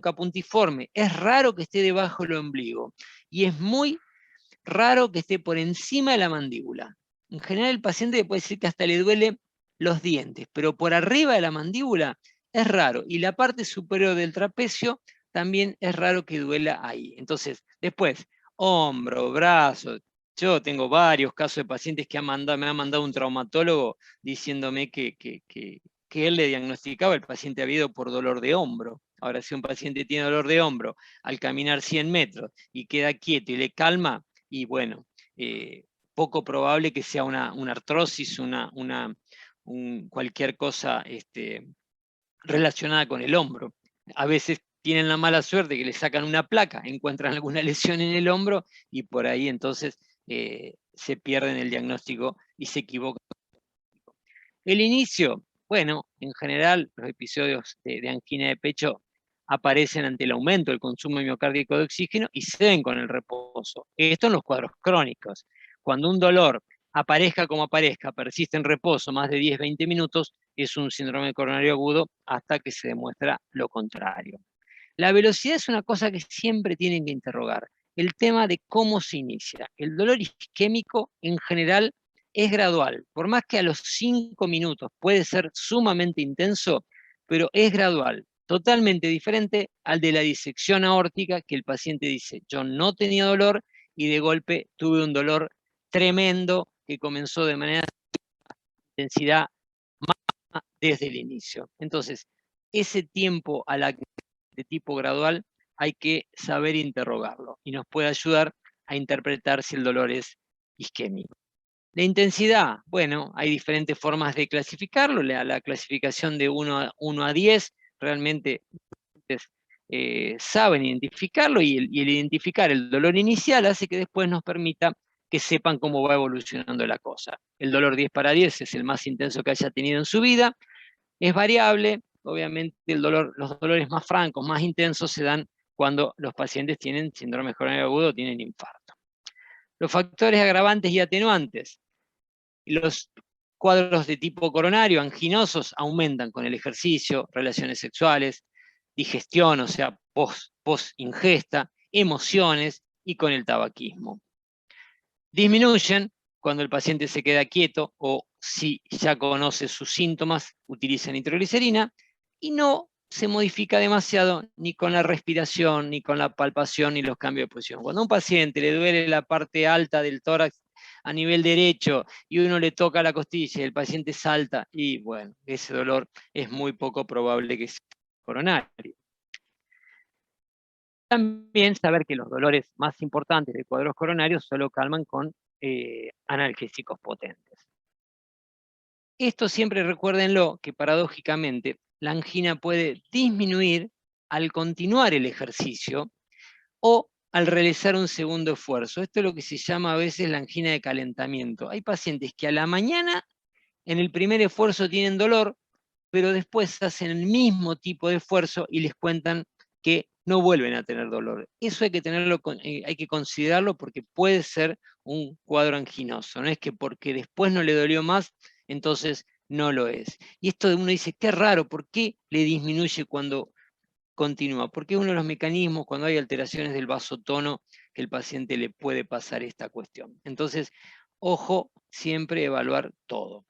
puntiforme. Es raro que esté debajo del ombligo. Y es muy raro que esté por encima de la mandíbula. En general el paciente puede decir que hasta le duele los dientes, pero por arriba de la mandíbula es raro. Y la parte superior del trapecio también es raro que duela ahí. Entonces, después, hombro, brazo. Yo tengo varios casos de pacientes que me ha mandado un traumatólogo diciéndome que él le diagnosticaba el paciente había ido por dolor de hombro. Ahora, si un paciente tiene dolor de hombro al caminar 100 metros y queda quieto y le calma, y bueno, poco probable que sea una artrosis, cualquier cosa relacionada con el hombro. A veces tienen la mala suerte que le sacan una placa, encuentran alguna lesión en el hombro y por ahí entonces se pierden el diagnóstico y se equivocan. El inicio, bueno, en general los episodios de angina de pecho aparecen ante el aumento del consumo miocárdico de oxígeno y se ven con el reposo. Esto en los cuadros crónicos. Cuando un dolor aparezca como aparezca, persiste en reposo más de 10-20 minutos, es un síndrome coronario agudo hasta que se demuestra lo contrario. La velocidad es una cosa que siempre tienen que interrogar. El tema de cómo se inicia. El dolor isquémico en general es gradual. Por más que a los 5 minutos puede ser sumamente intenso, pero es gradual. Totalmente diferente al de la disección aórtica, que el paciente dice, yo no tenía dolor y de golpe tuve un dolor tremendo que comenzó de manera de intensidad más desde el inicio. Entonces, ese tiempo de tipo gradual hay que saber interrogarlo y nos puede ayudar a interpretar si el dolor es isquémico. La intensidad, bueno, hay diferentes formas de clasificarlo. La clasificación de 1 a 10 realmente saben identificarlo y el identificar el dolor inicial hace que después nos permita que sepan cómo va evolucionando la cosa. El dolor 10 para 10 es el más intenso que haya tenido en su vida, es variable, obviamente los dolores más francos, más intensos se dan cuando los pacientes tienen síndrome coronario agudo o tienen infarto. Los factores agravantes y atenuantes. Los cuadros de tipo coronario, anginosos, aumentan con el ejercicio, relaciones sexuales, digestión, o sea, post-ingesta, emociones y con el tabaquismo. Disminuyen cuando el paciente se queda quieto o si ya conoce sus síntomas, utiliza nitroglicerina y no se modifica demasiado ni con la respiración, ni con la palpación, ni los cambios de posición. Cuando a un paciente le duele la parte alta del tórax a nivel derecho y uno le toca la costilla y el paciente salta, y bueno, ese dolor es muy poco probable que sea coronario. También saber que los dolores más importantes de cuadros coronarios solo calman con analgésicos potentes. Esto siempre recuérdenlo que paradójicamente la angina puede disminuir al continuar el ejercicio o al realizar un segundo esfuerzo. Esto es lo que se llama a veces la angina de calentamiento. Hay pacientes que a la mañana en el primer esfuerzo tienen dolor, pero después hacen el mismo tipo de esfuerzo y les cuentan que no vuelven a tener dolor. Eso hay que hay que considerarlo porque puede ser un cuadro anginoso. No es que porque después no le dolió más, entonces no lo es. Y esto uno dice, qué raro, ¿por qué le disminuye cuando continúa? Porque es uno de los mecanismos cuando hay alteraciones del vasotono que el paciente le puede pasar esta cuestión. Entonces, ojo, siempre evaluar todo.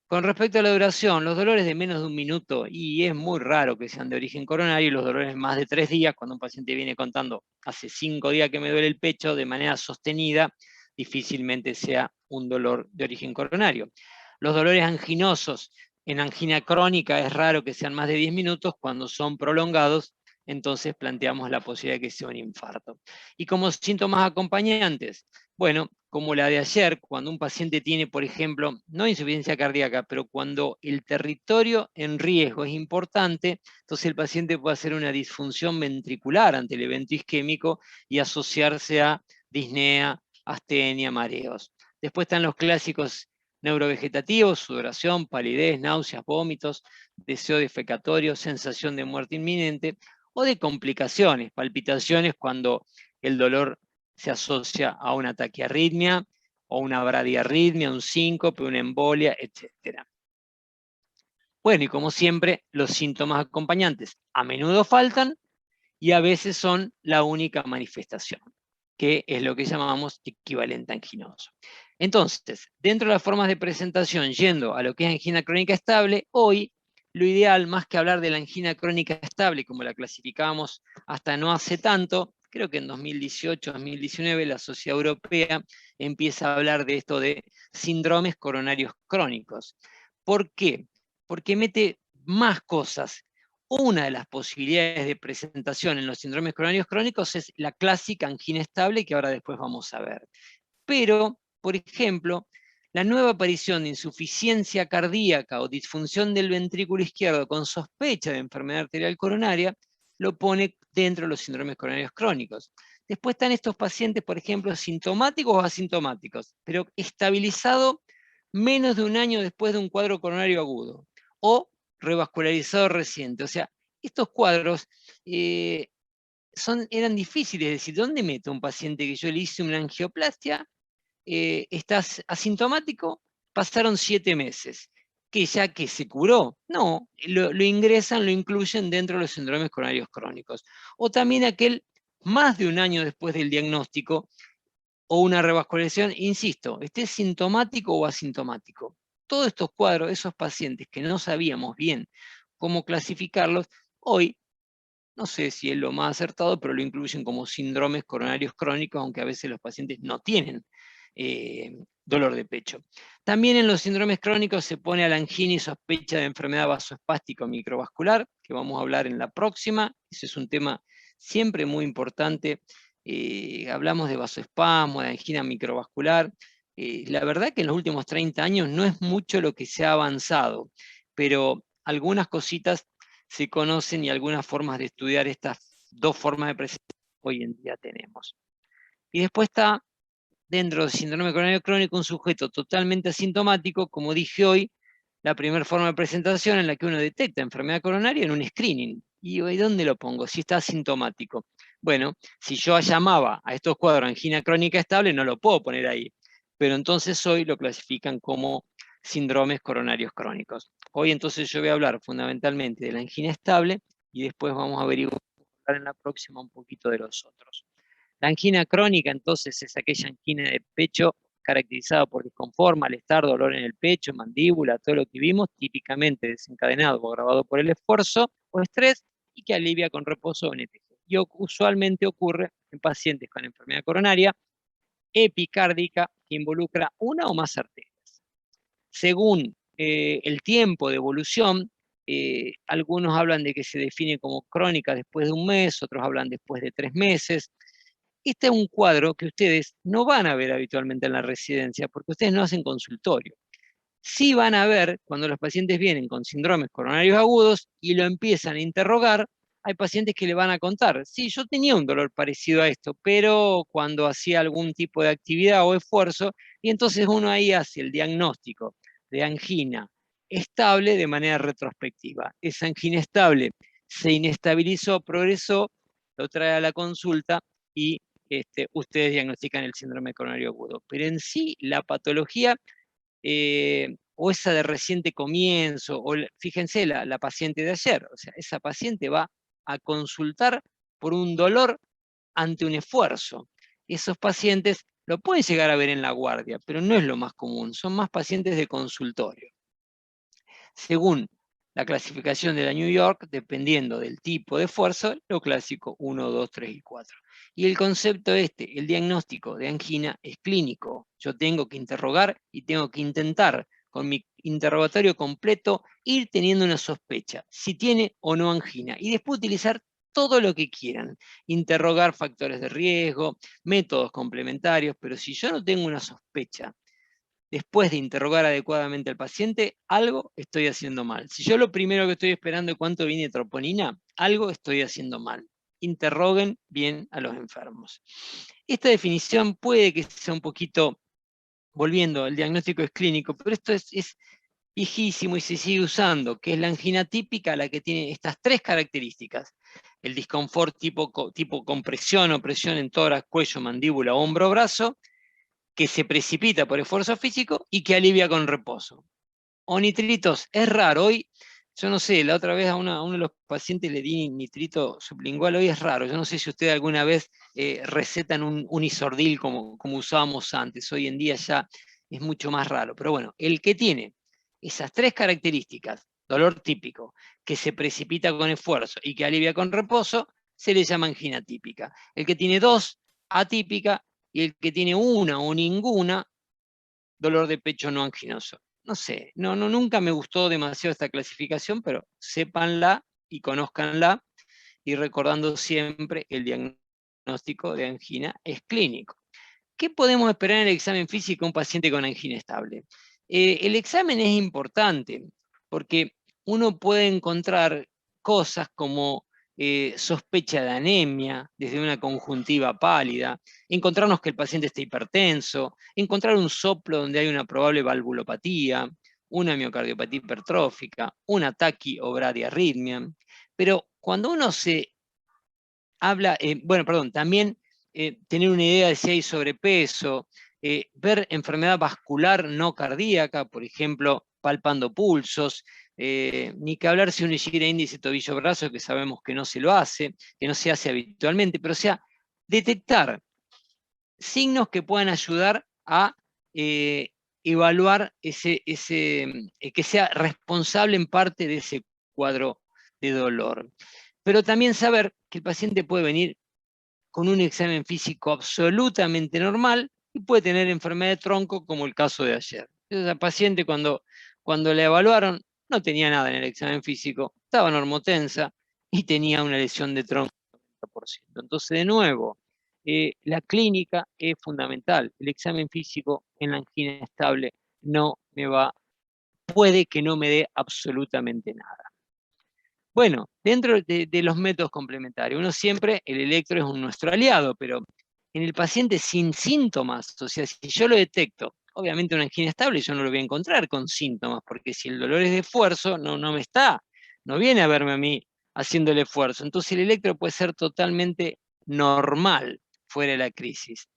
Con respecto a la duración, los dolores de menos de 1 minuto, y es muy raro que sean de origen coronario, y los dolores de más de 3 días, cuando un paciente viene contando, hace 5 días que me duele el pecho, de manera sostenida, difícilmente sea un dolor de origen coronario. Los dolores anginosos en angina crónica es raro que sean más de 10 minutos, cuando son prolongados, entonces planteamos la posibilidad de que sea un infarto. Y como síntomas acompañantes, bueno, como la de ayer, cuando un paciente tiene, por ejemplo, no insuficiencia cardíaca, pero cuando el territorio en riesgo es importante, entonces el paciente puede hacer una disfunción ventricular ante el evento isquémico y asociarse a disnea, astenia, mareos. Después están los clásicos neurovegetativos, sudoración, palidez, náuseas, vómitos, deseo defecatorio, sensación de muerte inminente, o de complicaciones, palpitaciones cuando el dolor se asocia a una taquiarritmia o una bradiarritmia, un síncope, una embolia, etc. Bueno, y como siempre, los síntomas acompañantes a menudo faltan y a veces son la única manifestación, que es lo que llamamos equivalente anginoso. Entonces, dentro de las formas de presentación, yendo a lo que es angina crónica estable, hoy lo ideal, más que hablar de la angina crónica estable, como la clasificábamos hasta no hace tanto, creo que en 2018, 2019, la Sociedad Europea empieza a hablar de esto de síndromes coronarios crónicos. ¿Por qué? Porque mete más cosas. Una de las posibilidades de presentación en los síndromes coronarios crónicos es la clásica angina estable, que ahora después vamos a ver. Pero, por ejemplo, la nueva aparición de insuficiencia cardíaca o disfunción del ventrículo izquierdo con sospecha de enfermedad arterial coronaria lo pone dentro de los síndromes coronarios crónicos. Después están estos pacientes, por ejemplo, sintomáticos o asintomáticos, pero estabilizado menos de un año después de un cuadro coronario agudo, o revascularizado reciente. O sea, estos cuadros eran difíciles de decir, ¿dónde meto a un paciente que yo le hice una angioplastia? Estás asintomático, pasaron 7 meses, que ya que se curó. No, lo ingresan, lo incluyen dentro de los síndromes coronarios crónicos. O también aquel más de un año después del diagnóstico, o una revascularización, insisto, esté sintomático o asintomático. Todos estos cuadros, esos pacientes que no sabíamos bien cómo clasificarlos, hoy, no sé si es lo más acertado, pero lo incluyen como síndromes coronarios crónicos, aunque a veces los pacientes no tienen dolor de pecho. También en los síndromes crónicos se pone a la angina y sospecha de enfermedad vasoespástica microvascular, que vamos a hablar en la próxima. Ese es un tema siempre muy importante. Hablamos de vasoespasmo, de angina microvascular. La verdad que en los últimos 30 años no es mucho lo que se ha avanzado, pero algunas cositas se conocen y algunas formas de estudiar estas dos formas de presentación hoy en día tenemos. Y después está, dentro del síndrome coronario crónico, un sujeto totalmente asintomático, como dije hoy, la primera forma de presentación en la que uno detecta enfermedad coronaria en un screening. ¿Y dónde lo pongo? Si está asintomático. Bueno, si yo llamaba a estos cuadros angina crónica estable, no lo puedo poner ahí. Pero entonces hoy lo clasifican como síndromes coronarios crónicos. Hoy entonces yo voy a hablar fundamentalmente de la angina estable y después vamos a averiguar en la próxima un poquito de los otros. La angina crónica entonces es aquella angina de pecho caracterizada por disconfort, malestar, dolor en el pecho, mandíbula, todo lo que vimos, típicamente desencadenado o agravado por el esfuerzo o estrés y que alivia con reposo o NTG. Y usualmente ocurre en pacientes con enfermedad coronaria epicárdica que involucra una o más arterias. Según el tiempo de evolución, algunos hablan de que se define como crónica después de un mes, otros hablan después de 3 meses. Este es un cuadro que ustedes no van a ver habitualmente en la residencia porque ustedes no hacen consultorio. Sí van a ver cuando los pacientes vienen con síndromes coronarios agudos y lo empiezan a interrogar, hay pacientes que le van a contar, sí, yo tenía un dolor parecido a esto, pero cuando hacía algún tipo de actividad o esfuerzo, y entonces uno ahí hace el diagnóstico de angina estable de manera retrospectiva. Esa angina estable se inestabilizó, progresó, lo trae a la consulta y ustedes diagnostican el síndrome coronario agudo. Pero en sí, la patología o esa de reciente comienzo, o fíjense la paciente de ayer, o sea, esa paciente va a consultar por un dolor ante un esfuerzo. Esos pacientes lo pueden llegar a ver en la guardia, pero no es lo más común, son más pacientes de consultorio. Según la clasificación de la New York, dependiendo del tipo de esfuerzo, lo clásico 1, 2, 3 y 4. Y el concepto el diagnóstico de angina es clínico. Yo tengo que interrogar y tengo que intentar, con mi interrogatorio completo, ir teniendo una sospecha, si tiene o no angina, y después utilizar todo lo que quieran, interrogar factores de riesgo, métodos complementarios, pero si yo no tengo una sospecha, después de interrogar adecuadamente al paciente, algo estoy haciendo mal. Si yo lo primero que estoy esperando es cuánto viene de troponina, algo estoy haciendo mal. Interroguen bien a los enfermos. Esta definición puede que sea un poquito, volviendo, el diagnóstico es clínico, pero esto es viejísimo y se sigue usando, que es la angina típica, la que tiene estas 3 características. El disconfort tipo compresión o presión en tórax, cuello, mandíbula, hombro, brazo, que se precipita por esfuerzo físico y que alivia con reposo. O nitritos, es raro, hoy Yo no sé, la otra vez a uno de los pacientes le di nitrito sublingual, hoy es raro, yo no sé si ustedes alguna vez recetan un isordil como usábamos antes, hoy en día ya es mucho más raro, pero bueno, el que tiene esas tres características, dolor típico, que se precipita con esfuerzo y que alivia con reposo, se le llama angina típica. El que tiene dos, atípica, y el que tiene una o ninguna, dolor de pecho no anginoso. No sé, nunca me gustó demasiado esta clasificación, pero sépanla y conózcanla, y recordando siempre el diagnóstico de angina es clínico. ¿Qué podemos esperar en el examen físico de un paciente con angina estable? El examen es importante porque uno puede encontrar cosas como sospecha de anemia desde una conjuntiva pálida, encontrarnos que el paciente está hipertenso, encontrar un soplo donde hay una probable valvulopatía, una miocardiopatía hipertrófica, una taqui o bradiarritmia. Pero cuando uno se habla, bueno, perdón, también tener una idea de si hay sobrepeso, ver enfermedad vascular no cardíaca, por ejemplo, palpando pulsos, ni que hablar si uno hiciera índice tobillo-brazo, que sabemos que no se lo hace, que no se hace habitualmente, pero o sea, detectar signos que puedan ayudar a evaluar que sea responsable en parte de ese cuadro de dolor. Pero también saber que el paciente puede venir con un examen físico absolutamente normal y puede tener enfermedad de tronco, como el caso de ayer. Esa paciente cuando la evaluaron no tenía nada en el examen físico, estaba normotensa y tenía una lesión de tronco del 90%. Entonces, de nuevo, la clínica es fundamental. El examen físico en la angina estable no me va, puede que no me dé absolutamente nada. Bueno, dentro de los métodos complementarios, uno siempre, el electro es nuestro aliado, pero en el paciente sin síntomas, o sea, si yo lo detecto, obviamente una angina estable yo no lo voy a encontrar con síntomas, porque si el dolor es de esfuerzo, no viene a verme a mí haciendo el esfuerzo. Entonces el electro puede ser totalmente normal fuera de la crisis.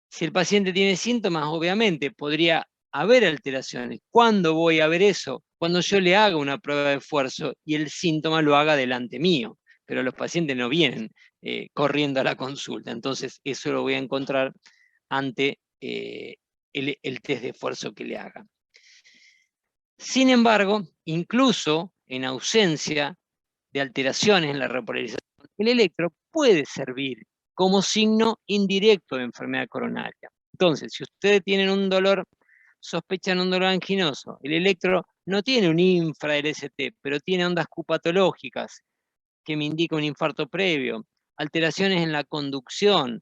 Si el paciente tiene síntomas, obviamente podría haber alteraciones. ¿Cuándo voy a ver eso? Cuando yo le haga una prueba de esfuerzo y el síntoma lo haga delante mío. Pero los pacientes no vienen corriendo a la consulta. Entonces, eso lo voy a encontrar ante el test de esfuerzo que le haga. Sin embargo, incluso en ausencia de alteraciones en la repolarización, el electro puede servir como signo indirecto de enfermedad coronaria. Entonces, si ustedes tienen un dolor, sospechan un dolor anginoso, el electro no tiene un infra-LST, pero tiene ondas Q patológicas que me indican un infarto previo, alteraciones en la conducción,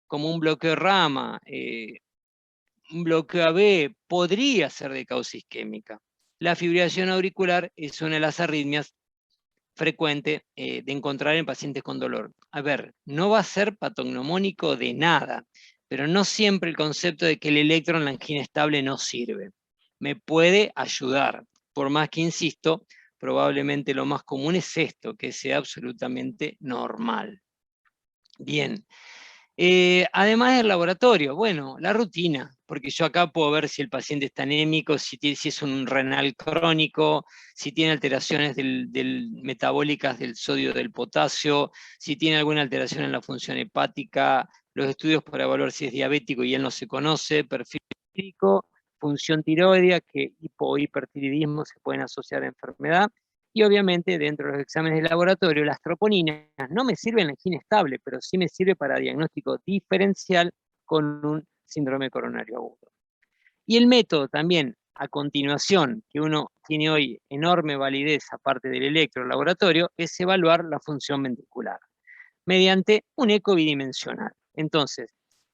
como un bloqueo rama, un bloqueo AB, podría ser de causa isquémica. La fibrilación auricular es una de las arritmias frecuente de encontrar en pacientes con dolor. A ver, no va a ser patognomónico de nada, pero no siempre el concepto de que el electro en la angina estable no sirve. Me puede ayudar, por más que insisto, probablemente lo más común es esto, que sea absolutamente normal. Bien. Además del laboratorio, bueno, la rutina, porque yo acá puedo ver si el paciente está anémico, si es un renal crónico, si tiene alteraciones metabólicas del sodio, del potasio, si tiene alguna alteración en la función hepática, los estudios para evaluar si es diabético y él no se conoce, perfil lipídico, función tiroidea, que hipo o hipertiroidismo se pueden asociar a enfermedad, y obviamente dentro de los exámenes de laboratorio, las troponinas no me sirven en la angina estable, pero sí me sirve para diagnóstico diferencial con un síndrome coronario agudo. Y el método también, a continuación, que uno tiene hoy enorme validez aparte del electrolaboratorio, es evaluar la función ventricular mediante un eco bidimensional. Entonces,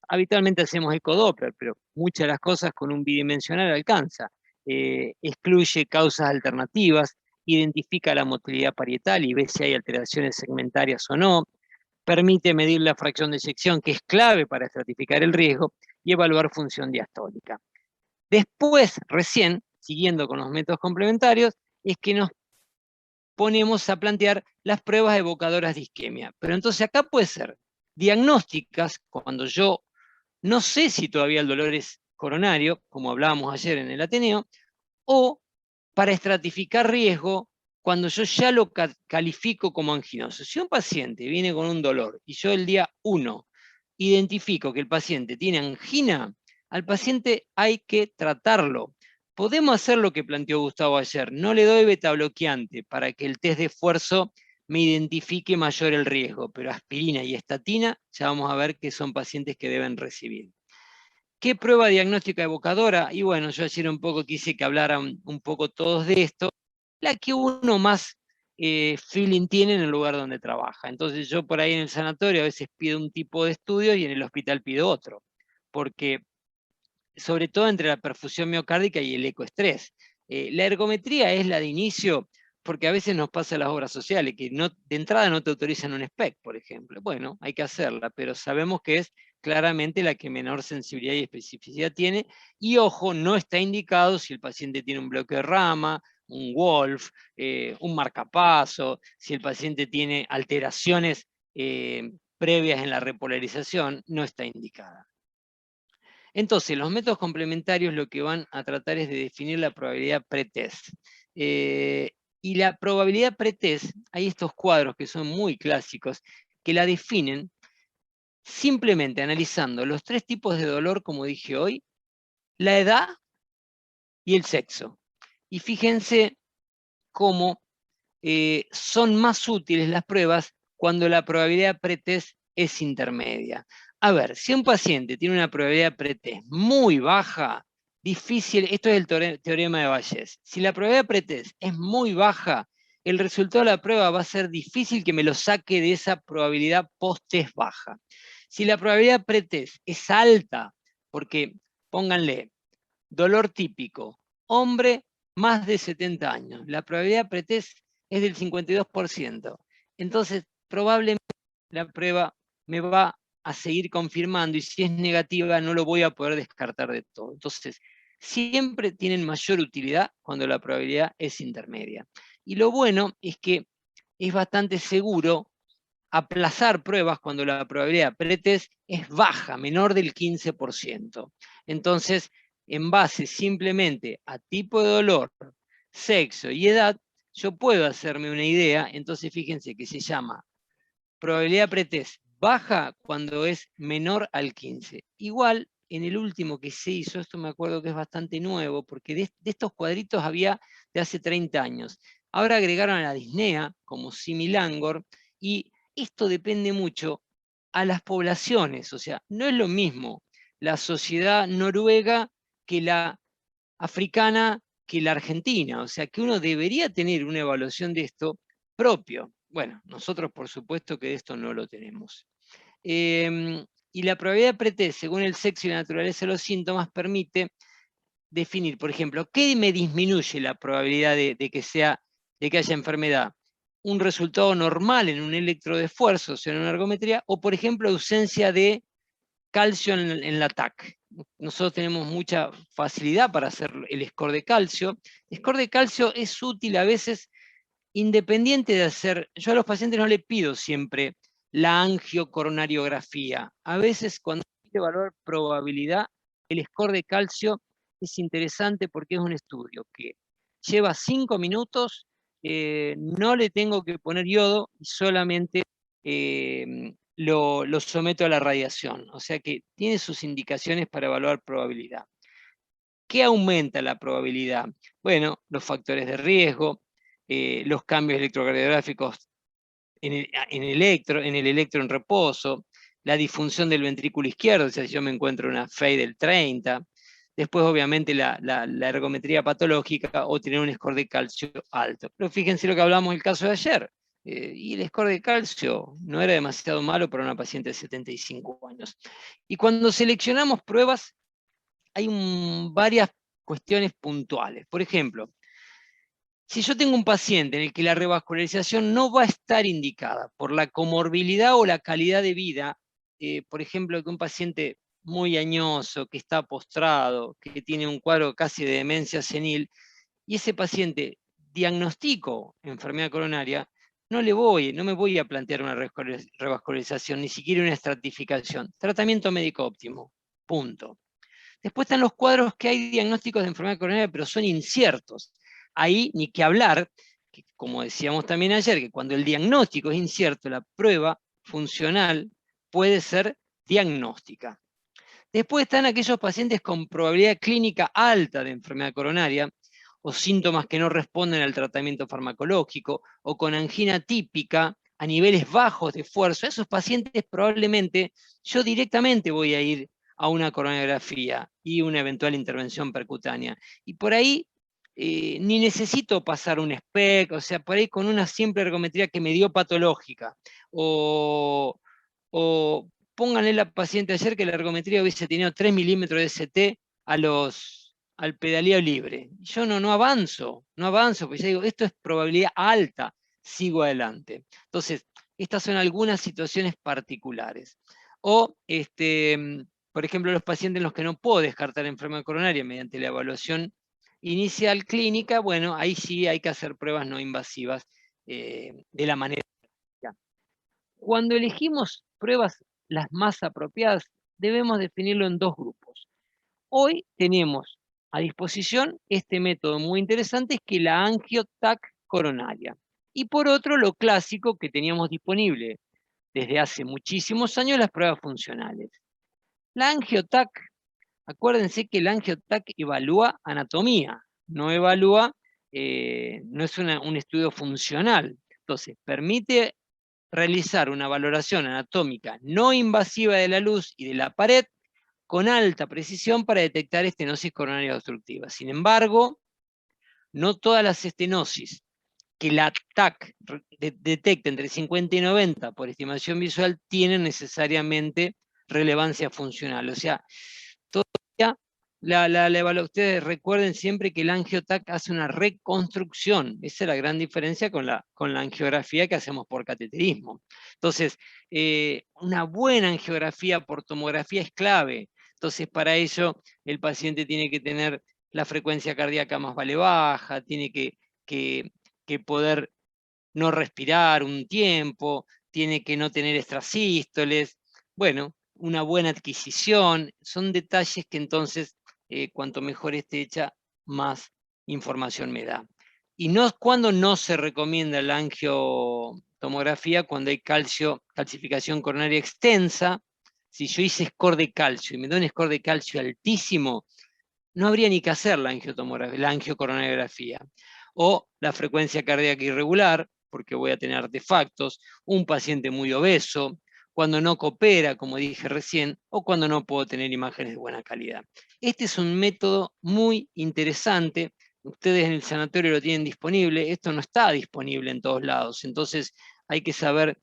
habitualmente hacemos ecodoppler, pero muchas de las cosas con un bidimensional alcanza. Excluye causas alternativas, identifica la motilidad parietal y ve si hay alteraciones segmentarias o no, permite medir la fracción de eyección, que es clave para estratificar el riesgo, y evaluar función diastólica. Después, recién, siguiendo con los métodos complementarios, es que nos ponemos a plantear las pruebas evocadoras de isquemia. Pero entonces acá puede ser diagnósticas, cuando yo no sé si todavía el dolor es coronario, como hablábamos ayer en el Ateneo, o para estratificar riesgo cuando yo ya lo califico como anginoso. Si un paciente viene con un dolor y yo el día 1 identifico que el paciente tiene angina, al paciente hay que tratarlo. Podemos hacer lo que planteó Gustavo ayer, no le doy betabloqueante para que el test de esfuerzo me identifique mayor el riesgo, pero aspirina y estatina ya vamos a ver que son pacientes que deben recibir. ¿Qué prueba diagnóstica evocadora? Y bueno, yo ayer un poco quise que hablaran un poco todos de esto, la que uno más feeling tiene en el lugar donde trabaja. Entonces yo por ahí en el sanatorio a veces pido un tipo de estudio y en el hospital pido otro, porque sobre todo entre la perfusión miocárdica y el ecoestrés. La ergometría es la de inicio, porque a veces nos pasa en las obras sociales, que no, de entrada no te autorizan un SPEC, por ejemplo. Bueno, hay que hacerla, pero sabemos que es claramente la que menor sensibilidad y especificidad tiene, y ojo, no está indicado si el paciente tiene un bloque de rama, un Wolf, un marcapaso, si el paciente tiene alteraciones previas en la repolarización, no está indicada. Entonces, los métodos complementarios lo que van a tratar es de definir la probabilidad pretest. Y la probabilidad pretest, hay estos cuadros que son muy clásicos, que la definen simplemente analizando los 3 tipos de dolor, como dije hoy, la edad y el sexo. Y fíjense cómo son más útiles las pruebas cuando la probabilidad pretest es intermedia. A ver, si un paciente tiene una probabilidad pretest muy baja, difícil, esto es el teorema de Bayes, si la probabilidad pretest es muy baja, el resultado de la prueba va a ser difícil que me lo saque de esa probabilidad post-test baja. Si la probabilidad pretest es alta, porque pónganle, dolor típico, hombre más de 70 años, la probabilidad pretest es del 52%. Entonces, probablemente la prueba me va a seguir confirmando y si es negativa no lo voy a poder descartar de todo. Entonces, siempre tienen mayor utilidad cuando la probabilidad es intermedia. Y lo bueno es que es bastante seguro aplazar pruebas cuando la probabilidad pretest es baja, menor del 15%. Entonces, en base simplemente a tipo de dolor, sexo y edad, yo puedo hacerme una idea. Entonces fíjense que se llama probabilidad pretest baja cuando es menor al 15. Igual, en el último que se hizo, esto me acuerdo que es bastante nuevo, porque de estos cuadritos había de hace 30 años. Ahora agregaron a la disnea como similangor, y esto depende mucho a las poblaciones. O sea, no es lo mismo la sociedad noruega que la africana que la argentina. O sea, que uno debería tener una evaluación de esto propio. Bueno, nosotros por supuesto que de esto no lo tenemos. Y la probabilidad pretest, según el sexo y la naturaleza de los síntomas, permite definir, por ejemplo, ¿qué me disminuye la probabilidad de que haya enfermedad? Un resultado normal en un electro de esfuerzo, o sea, en una ergometría, o por ejemplo, ausencia de calcio en la TAC. Nosotros tenemos mucha facilidad para hacer el score de calcio. El score de calcio es útil a veces independiente de hacer, yo a los pacientes no le pido siempre la angiocoronariografía. A veces cuando hay que evaluar probabilidad, el score de calcio es interesante porque es un estudio que lleva 5 minutos, no le tengo que poner yodo y solamente lo someto a la radiación. O sea que tiene sus indicaciones para evaluar probabilidad. ¿Qué aumenta la probabilidad? Bueno, los factores de riesgo, los cambios electrocardiográficos en el electro en reposo, la disfunción del ventrículo izquierdo, o sea, si yo me encuentro una FEI del 30, después obviamente la ergometría patológica o tener un score de calcio alto. Pero fíjense lo que hablamos del caso de ayer, y el score de calcio no era demasiado malo para una paciente de 75 años. Y cuando seleccionamos pruebas, hay varias cuestiones puntuales. Por ejemplo, si yo tengo un paciente en el que la revascularización no va a estar indicada por la comorbilidad o la calidad de vida, por ejemplo, que un paciente muy añoso, que está postrado, que tiene un cuadro casi de demencia senil, y ese paciente diagnostico enfermedad coronaria, no me voy a plantear una revascularización, ni siquiera una estratificación. Tratamiento médico óptimo, punto. Después están los cuadros que hay diagnósticos de enfermedad coronaria, pero son inciertos. ahí ni que hablar, que como decíamos también ayer, que cuando el diagnóstico es incierto, la prueba funcional puede ser diagnóstica. Después están aquellos pacientes con probabilidad clínica alta de enfermedad coronaria, o síntomas que no responden al tratamiento farmacológico, o con angina típica a niveles bajos de esfuerzo. A esos pacientes probablemente yo directamente voy a ir a una coronariografía y una eventual intervención percutánea. Y por ahí ni necesito pasar un SPECT, o sea, por ahí con una simple ergometría que me dio patológica, o pónganle a la paciente ayer que la ergometría hubiese tenido 3 milímetros de ST al pedaleo libre. Yo no avanzo, porque ya digo, esto es probabilidad alta, sigo adelante. Entonces, estas son algunas situaciones particulares. O, por ejemplo, los pacientes en los que no puedo descartar enfermedad coronaria mediante la evaluación inicial clínica, bueno, ahí sí hay que hacer pruebas no invasivas de la manera. Cuando elegimos pruebas las más apropiadas, debemos definirlo en dos grupos. Hoy tenemos a disposición este método muy interesante, que es la angio-TAC coronaria. Y por otro, lo clásico que teníamos disponible desde hace muchísimos años, las pruebas funcionales. La angio-TAC, acuérdense que la angio-TAC evalúa anatomía, no evalúa, no es un estudio funcional. Entonces, permite realizar una valoración anatómica no invasiva de la luz y de la pared con alta precisión para detectar estenosis coronaria obstructiva. Sin embargo, no todas las estenosis que la TAC detecta entre 50 y 90 por estimación visual tienen necesariamente relevancia funcional. O sea, todavía ustedes recuerden siempre que el angio-TAC hace una reconstrucción. Esa es la gran diferencia con la angiografía que hacemos por cateterismo. Entonces, una buena angiografía por tomografía es clave. Entonces, para ello, el paciente tiene que tener la frecuencia cardíaca más vale baja, tiene que poder no respirar un tiempo, tiene que no tener extrasístoles. Bueno, una buena adquisición, son detalles que entonces, cuanto mejor esté hecha, más información me da. Y cuando no se recomienda la angiotomografía, cuando hay calcificación coronaria extensa. Si yo hice score de calcio y me da un score de calcio altísimo, no habría ni que hacer la angiocoronariografía. O la frecuencia cardíaca irregular, porque voy a tener artefactos, un paciente muy obeso, cuando no coopera, como dije recién, o cuando no puedo tener imágenes de buena calidad. Este es un método muy interesante. Ustedes en el sanatorio lo tienen disponible. Esto no está disponible en todos lados. Entonces hay que saber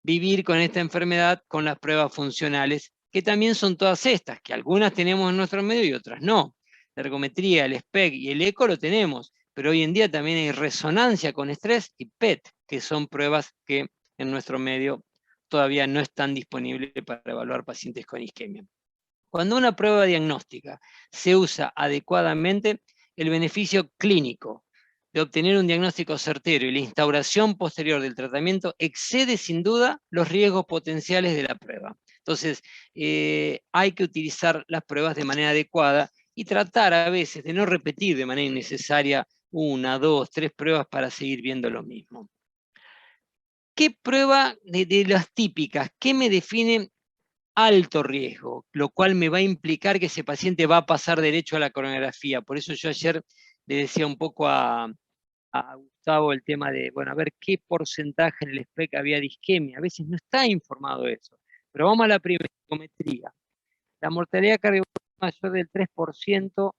vivir con esta enfermedad con las pruebas funcionales, que también son todas estas, que algunas tenemos en nuestro medio y otras no. La ergometría, el SPECT y el ECO lo tenemos, pero hoy en día también hay resonancia con estrés y PET, que son pruebas que en nuestro medio todavía no están disponibles para evaluar pacientes con isquemia. Cuando una prueba diagnóstica se usa adecuadamente, el beneficio clínico de obtener un diagnóstico certero y la instauración posterior del tratamiento excede sin duda los riesgos potenciales de la prueba. Entonces, hay que utilizar las pruebas de manera adecuada y tratar a veces de no repetir de manera innecesaria 1, 2, 3 pruebas para seguir viendo lo mismo. ¿Qué prueba de las típicas? ¿Qué me define alto riesgo? Lo cual me va a implicar que ese paciente va a pasar derecho a la coronariografía. Por eso yo ayer le decía un poco a Gustavo el tema de, bueno, a ver qué porcentaje en el SPECT había de isquemia. A veces no está informado eso. Pero vamos a la primerometría. La mortalidad cardiovascular mayor del 3%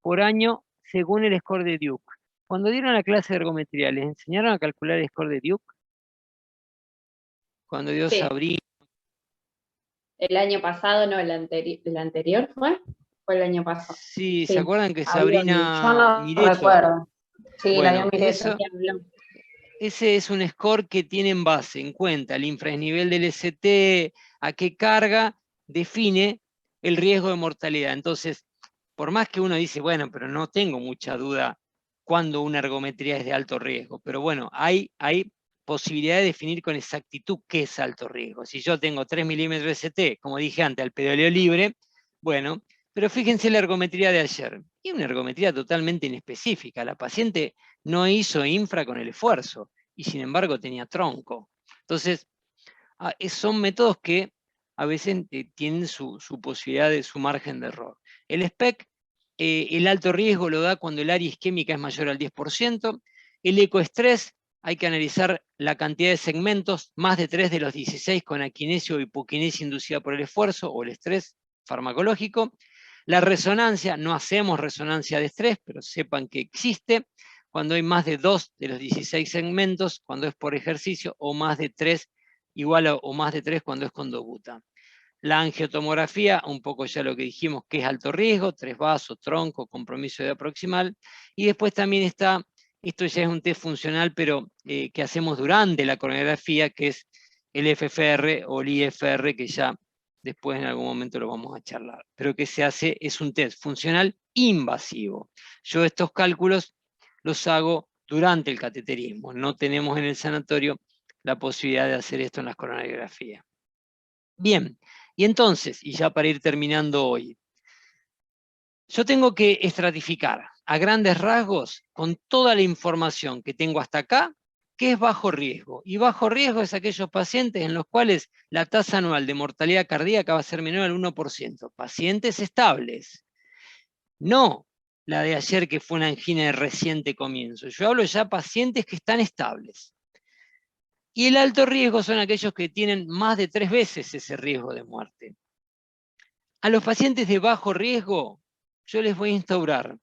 por año según el score de Duke. Cuando dieron la clase de ergometría, ¿les enseñaron a calcular el score de Duke? Cuando dio Sí. Sabrina. El año pasado, no, el anterior fue el año pasado. Sí, ¿se acuerdan que Yo Sabrina no Mireto? recuerdo. Sí, la Bueno, dio Mireto, ¿quién habló? ese es un score que tiene en base, en cuenta, el infranivel del ST, a qué carga define el riesgo de mortalidad. Entonces, por más que uno dice, bueno, pero no tengo mucha duda cuando una ergometría es de alto riesgo, pero bueno, hay posibilidad de definir con exactitud qué es alto riesgo. Si yo tengo 3 milímetros de ST, como dije antes, al pedaleo libre, bueno, Pero fíjense la ergometría de ayer. Y una ergometría totalmente inespecífica. La paciente no hizo infra con el esfuerzo y sin embargo tenía tronco. Entonces, son métodos que a veces tienen su posibilidad de su margen de error. El SPEC, el alto riesgo lo da cuando el área isquémica es mayor al 10%. El ecoestrés, hay que analizar la cantidad de segmentos, más de 3 de los 16 con aquinesia o hipoquinesia inducida por el esfuerzo o el estrés farmacológico. La resonancia, no hacemos resonancia de estrés, pero sepan que existe cuando hay más de 2 de los 16 segmentos, cuando es por ejercicio, o más de 3, igual o más de 3 cuando es con dobuta. La angiotomografía, un poco ya lo que dijimos, que es alto riesgo, 3 vasos, tronco, compromiso de proximal. Y después también está, esto ya es un test funcional, pero que hacemos durante la coronografía, que es el FFR o el IFR, que ya después en algún momento lo vamos a charlar. Pero que se hace, es un test funcional invasivo. Yo estos cálculos los hago durante el cateterismo. No tenemos en el sanatorio la posibilidad de hacer esto en las coronariografías. Bien, y entonces, y ya para ir terminando hoy, yo tengo que estratificar a grandes rasgos, con toda la información que tengo hasta acá, qué es bajo riesgo. Y bajo riesgo es aquellos pacientes en los cuales la tasa anual de mortalidad cardíaca va a ser menor al 1%. Pacientes estables. No la de ayer que fue una angina de reciente comienzo. Yo hablo ya de pacientes que están estables. Y el alto riesgo son aquellos que tienen más de 3 veces ese riesgo de muerte. A los pacientes de bajo riesgo, yo les voy a instaurar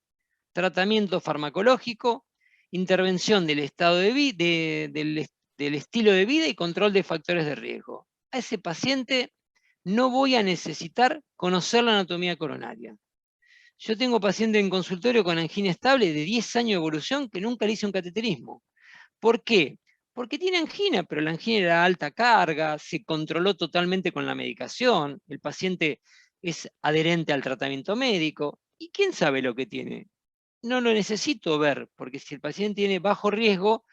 tratamiento farmacológico, intervención del estado del estilo de vida y control de factores de riesgo. A ese paciente no voy a necesitar conocer la anatomía coronaria. Yo tengo pacientes en consultorio con angina estable de 10 años de evolución que nunca le hice un cateterismo. ¿Por qué? Porque tiene angina, pero la angina era alta carga, se controló totalmente con la medicación, el paciente es adherente al tratamiento médico, y quién sabe lo que tiene. No lo necesito ver, porque si el paciente tiene bajo riesgo,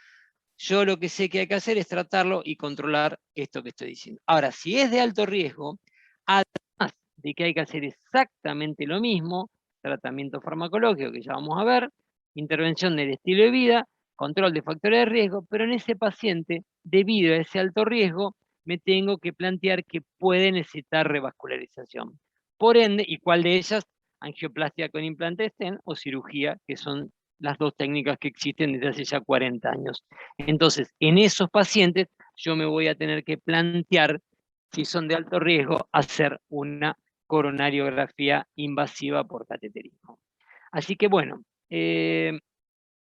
yo lo que sé que hay que hacer es tratarlo y controlar esto que estoy diciendo. Ahora, si es de alto riesgo, además de que hay que hacer exactamente lo mismo, tratamiento farmacológico, que ya vamos a ver, intervención del estilo de vida, control de factores de riesgo, pero en ese paciente, debido a ese alto riesgo, me tengo que plantear que puede necesitar revascularización. Por ende, ¿y cuál de ellas? Angioplastia con implante stent o cirugía, que son las dos técnicas que existen desde hace ya 40 años. Entonces, en esos pacientes, yo me voy a tener que plantear, si son de alto riesgo, hacer una coronariografía invasiva por cateterismo. Así que bueno,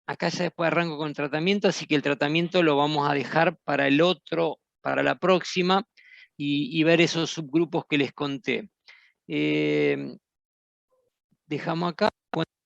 acá ya después arranco con tratamiento, así que el tratamiento lo vamos a dejar para el otro, para la próxima, y ver esos subgrupos que les conté. Dejamos acá.